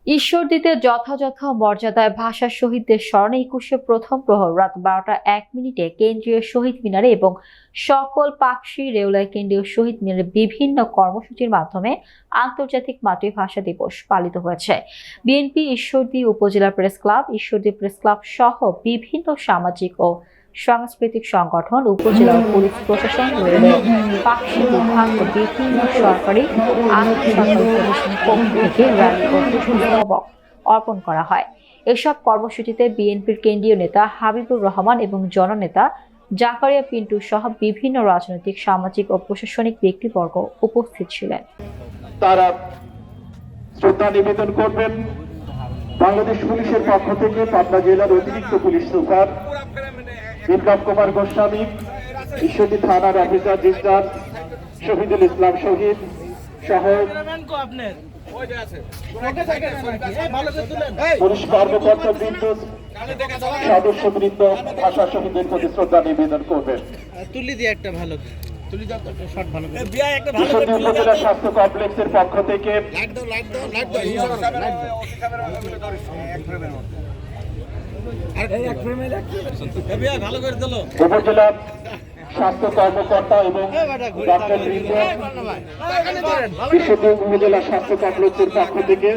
ঈশ্বরদীতে যথাযথ মর্যাদায় ভাষা শহীদদের স্মরণে 21শে প্রথম প্রহর রাত 12টা 1 মিনিটে কেন্দ্রীয় শহীদ মিনারে এবং সকল পাকশি রেওলায় কেন্দ্রীয় শহীদ মিনারে বিভিন্ন কর্মসূচির মাধ্যমে আন্তর্জাতিক মাতৃভাষা দিবস পালিত হয়েছে। বিএনপি ঈশ্বরদী উপজেলা press club, Ishwardi press club সহ বিভিন্ন সামাজিক ও সাংস্কৃতিক সংগঠন, উপজেলা পুলিশ প্রশাসন, রেলওয়ে, পাকশি বিভাগ ও বিভিন্ন সরকারি আধা-সরকারি প্রতিষ্ঠানের পক্ষ থেকে র্যালি ও পুষ্পস্তবক অর্পণ করা হয়। এসব কর্মসূচিতে বিএনপির কেন্দ্রীয় নেতা হাবিবুর রহমান এবং জননেতা জাকারিয়া পিন্টু সহ বিভিন্ন রাজনৈতিক, সামাজিক ও প্রশাসনিক ব্যক্তিবর্গ উপস্থিত ছিলেন। তারা শ্রদ্ধা নিবেদন করবেন বাংলাদেশ পুলিশের পক্ষ থেকে পাবনা জেলার অতিরিক্ত পুলিশ সুপার বিপ্লব কুমার গোস্বামী, ঈশ্বরদী থানার অফিসার ইনচার্জ শহীদুল ইসলাম শহীদ সহ পুলিশ কর্মকর্তা বৃন্দ, সদস্যবৃন্দ ভাষা শহীদদের প্রতি শ্রদ্ধা নিবেদন করবেন। ঈশ্বরদী উপজেলা স্বাস্থ্য কমপ্লেক্সের পক্ষ থেকে উপজেলা স্বাস্থ্য কর্মকর্তা এবং ডাক্তার বৃন্দ, ঈশ্বরদী উপজেলা স্বাস্থ্য কমপ্লেক্সের পক্ষ থেকে